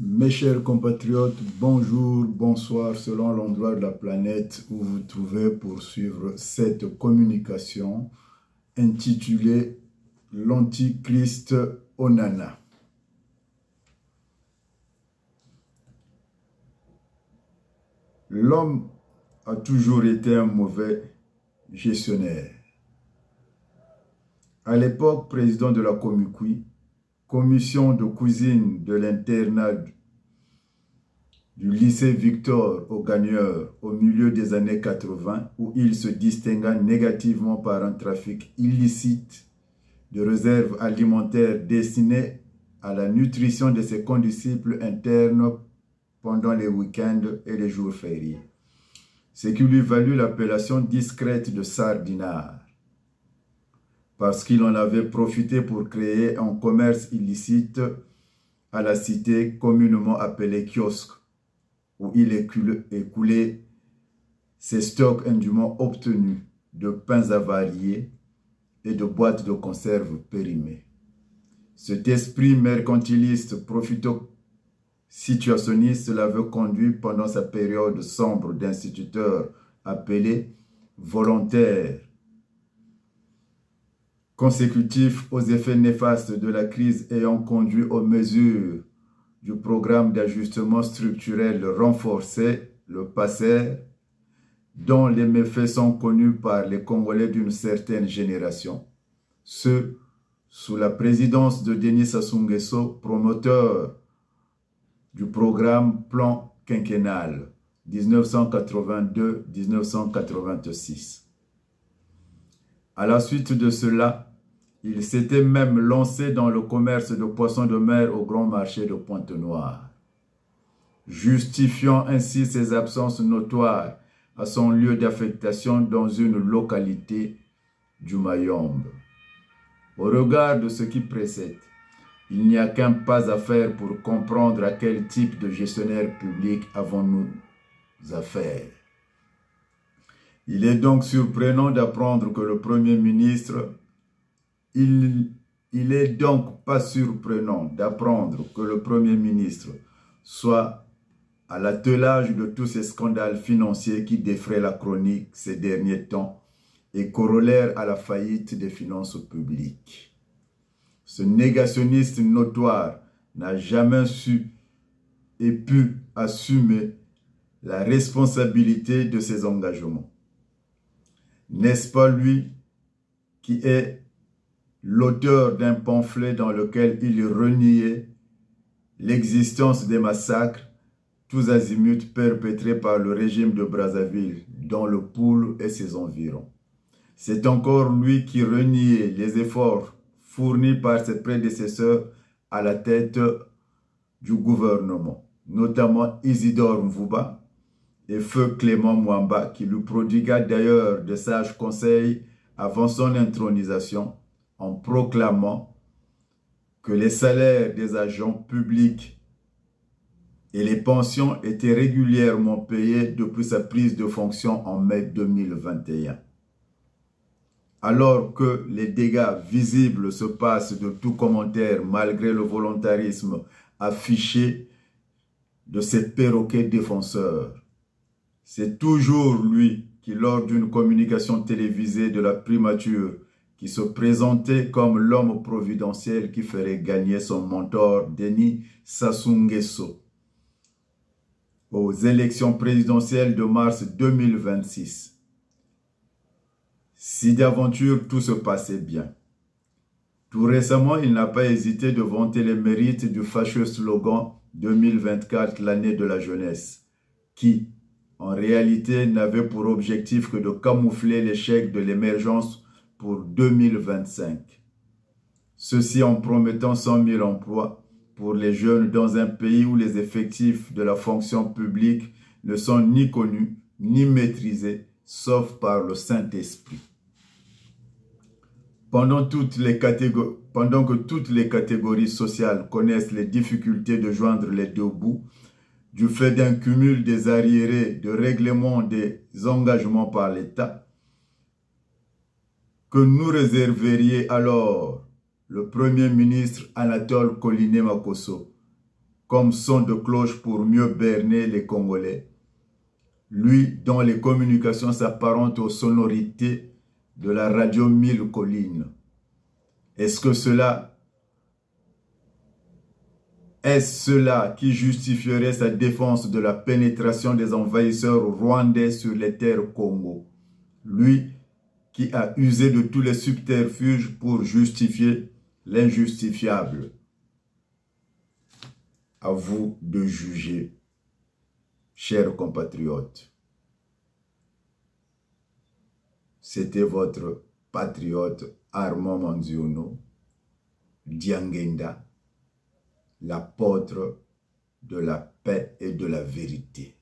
Mes chers compatriotes, bonjour, bonsoir, selon l'endroit de la planète où vous vous trouvez pour suivre cette communication intitulée « L'Antichrist Onana ». L'homme a toujours été un mauvais gestionnaire. À l'époque, président de la Comicui, commission de cuisine de l'internat du lycée Victor au Gagneur au milieu des années 80, où il se distingua négativement par un trafic illicite de réserves alimentaires destinées à la nutrition de ses condisciples internes pendant les week-ends et les jours fériés, ce qui lui valut l'appellation discrète de sardinard, parce qu'il en avait profité pour créer un commerce illicite à la cité communément appelée kiosque, où il écoulait ses stocks indûment obtenus de pains avariés et de boîtes de conserve périmées. Cet esprit mercantiliste profito-situationniste l'avait conduit pendant sa période sombre d'instituteur appelé volontaire, consécutif aux effets néfastes de la crise ayant conduit aux mesures du programme d'ajustement structurel renforcé, le PASSER, dont les méfaits sont connus par les Congolais d'une certaine génération, ceux sous la présidence de Denis Sassou Nguesso, promoteur du programme Plan quinquennal 1982-1986. À la suite de cela, il s'était même lancé dans le commerce de poissons de mer au grand marché de Pointe-Noire, justifiant ainsi ses absences notoires à son lieu d'affectation dans une localité du Mayombe. Au regard de ce qui précède, il n'y a qu'un pas à faire pour comprendre à quel type de gestionnaire public avons-nous affaire. Il est donc surprenant d'apprendre que le Premier ministre Il est donc pas surprenant d'apprendre que le Premier ministre soit à l'attelage de tous ces scandales financiers qui défraient la chronique ces derniers temps et corollaire à la faillite des finances publiques. Ce négationniste notoire n'a jamais su et pu assumer la responsabilité de ses engagements. N'est-ce pas lui qui est l'auteur d'un pamphlet dans lequel il reniait l'existence des massacres tous azimuts perpétrés par le régime de Brazzaville dans le Poul et ses environs? C'est encore lui qui reniait les efforts fournis par ses prédécesseurs à la tête du gouvernement, notamment Isidore Mvouba et Feu Clément Mwamba, qui lui prodigua d'ailleurs de sages conseils avant son intronisation, en proclamant que les salaires des agents publics et les pensions étaient régulièrement payés depuis sa prise de fonction en mai 2021. Alors que les dégâts visibles se passent de tout commentaire malgré le volontarisme affiché de ces perroquets défenseurs, c'est toujours lui qui, lors d'une communication télévisée de la primature, qui se présentait comme l'homme providentiel qui ferait gagner son mentor Denis Sassou Nguesso aux élections présidentielles de mars 2026. Si d'aventure tout se passait bien. Tout récemment, il n'a pas hésité de vanter les mérites du fâcheux slogan 2024, l'année de la jeunesse, qui, en réalité, n'avait pour objectif que de camoufler l'échec de l'émergence pour 2025. Ceci en promettant 100 000 emplois pour les jeunes dans un pays où les effectifs de la fonction publique ne sont ni connus ni maîtrisés, sauf par le Saint-Esprit. Pendant que toutes les catégories sociales connaissent les difficultés de joindre les deux bouts, du fait d'un cumul des arriérés de règlement des engagements par l'État, que nous réserveriez alors le Premier ministre Anatole Koliné Makosso comme son de cloche pour mieux berner les Congolais. Lui dont les communications s'apparentent aux sonorités de la radio 1000 collines. Est-ce cela qui justifierait sa défense de la pénétration des envahisseurs rwandais sur les terres Congo? Lui qui a usé de tous les subterfuges pour justifier l'injustifiable. À vous de juger, chers compatriotes. C'était votre patriote Armand Manziono, Diangenda, l'apôtre de la paix et de la vérité.